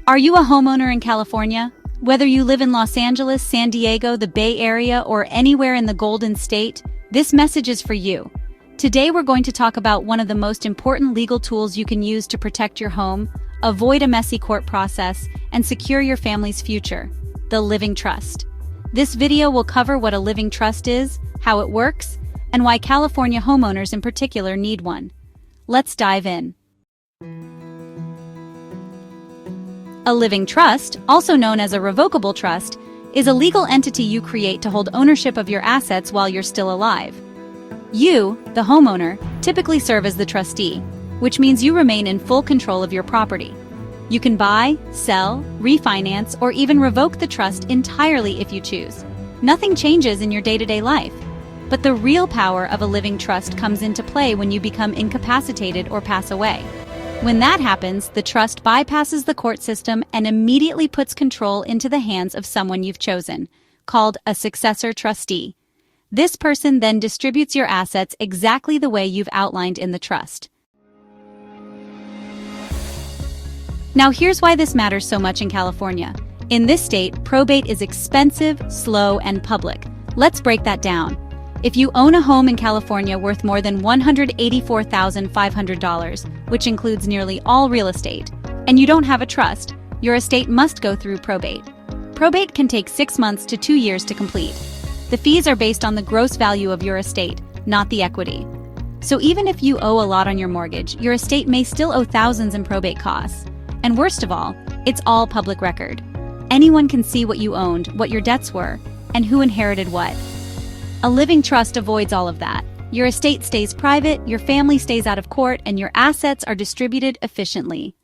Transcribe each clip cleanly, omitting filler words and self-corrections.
Are you a homeowner in California? Whether you live in Los Angeles, San Diego, the Bay Area, or anywhere in the Golden State, this message is for you. Today we're going to talk about one of the most important legal tools you can use to protect your home, avoid a messy court process, and secure your family's future: the living trust. This video will cover what a living trust is, how it works, and why California homeowners in particular need one. Let's dive in. A living trust, also known as a revocable trust, is a legal entity you create to hold ownership of your assets while you're still alive. You, the homeowner, typically serve as the trustee, which means you remain in full control of your property. You can buy, sell, refinance, or even revoke the trust entirely if you choose. Nothing changes in your day-to-day life. But the real power of a living trust comes into play when you become incapacitated or pass away. When that happens, the trust bypasses the court system and immediately puts control into the hands of someone you've chosen, called a successor trustee. This person then distributes your assets exactly the way you've outlined in the trust. Now here's why this matters so much in California. In this state, probate is expensive, slow, and public. Let's break that down. If you own a home in California worth more than $184,500, which includes nearly all real estate, and you don't have a trust, your estate must go through probate. Probate can take 6 months to 2 years to complete. The fees are based on the gross value of your estate, not the equity. So even if you owe a lot on your mortgage, your estate may still owe thousands in probate costs. And worst of all, it's all public record. Anyone can see what you owned, what your debts were, and who inherited what. A living trust avoids all of that. Your estate stays private, your family stays out of court, and your assets are distributed efficiently.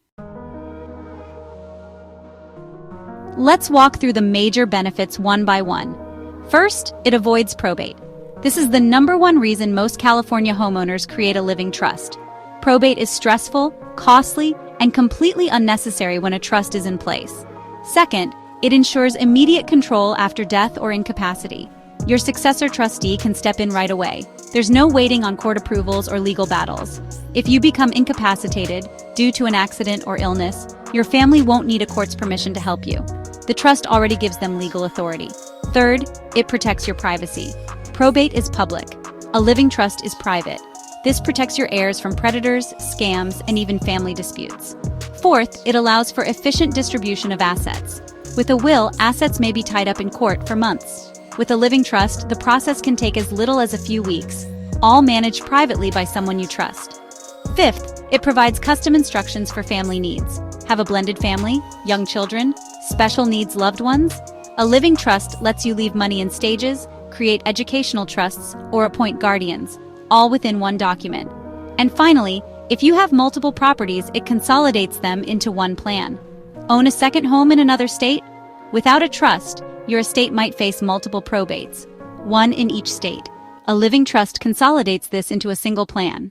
Let's walk through the major benefits one by one. First, it avoids probate. This is the #1 reason most California homeowners create a living trust. Probate is stressful, costly, and completely unnecessary when a trust is in place. Second, it ensures immediate control after death or incapacity. Your successor trustee can step in right away. There's no waiting on court approvals or legal battles. If you become incapacitated due to an accident or illness, your family won't need a court's permission to help you. The trust already gives them legal authority. Third, it protects your privacy. Probate is public. A living trust is private. This protects your heirs from predators, scams, and even family disputes. Fourth, it allows for efficient distribution of assets. With a will, assets may be tied up in court for months. With a living trust, the process can take as little as a few weeks, all managed privately by someone you trust. Fifth, it provides custom instructions for family needs. Have a blended family, young children, special needs loved ones? A living trust lets you leave money in stages, create educational trusts, or appoint guardians, all within one document. And finally, if you have multiple properties, it consolidates them into one plan. Own a second home in another state? Without a trust, your estate might face multiple probates, one in each state. A living trust consolidates this into a single plan.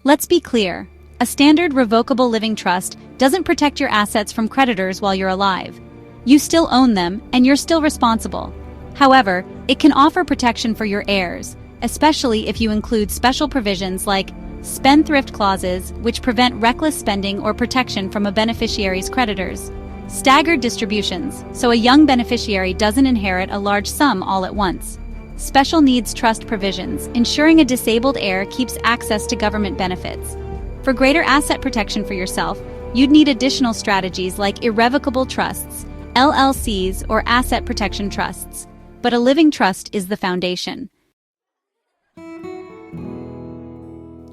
Let's be clear. A standard revocable living trust doesn't protect your assets from creditors while you're alive. You still own them, and you're still responsible. However, it can offer protection for your heirs, especially if you include special provisions like spendthrift clauses, which prevent reckless spending or protection from a beneficiary's creditors. Staggered distributions, so a young beneficiary doesn't inherit a large sum all at once. Special needs trust provisions, ensuring a disabled heir keeps access to government benefits. For greater asset protection for yourself, you'd need additional strategies like irrevocable trusts, LLCs, or asset protection trusts. But a living trust is the foundation.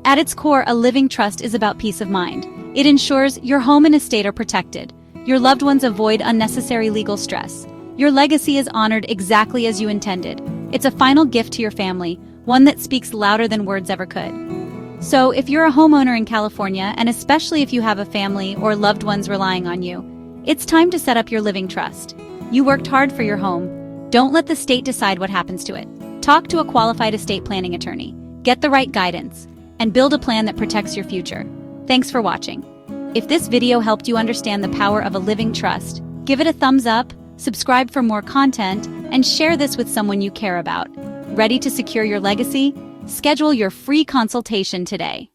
At its core, a living trust is about peace of mind. It ensures your home and estate are protected. Your loved ones avoid unnecessary legal stress. Your legacy is honored exactly as you intended. It's a final gift to your family, one that speaks louder than words ever could. So, if you're a homeowner in California, and especially if you have a family or loved ones relying on you, it's time to set up your living trust. You worked hard for your home. Don't let the state decide what happens to it. Talk to a qualified estate planning attorney. Get the right guidance, and build a plan that protects your future. Thanks for watching. If this video helped you understand the power of a living trust, give it a thumbs up, subscribe for more content, and share this with someone you care about. Ready to secure your legacy? Schedule your free consultation today.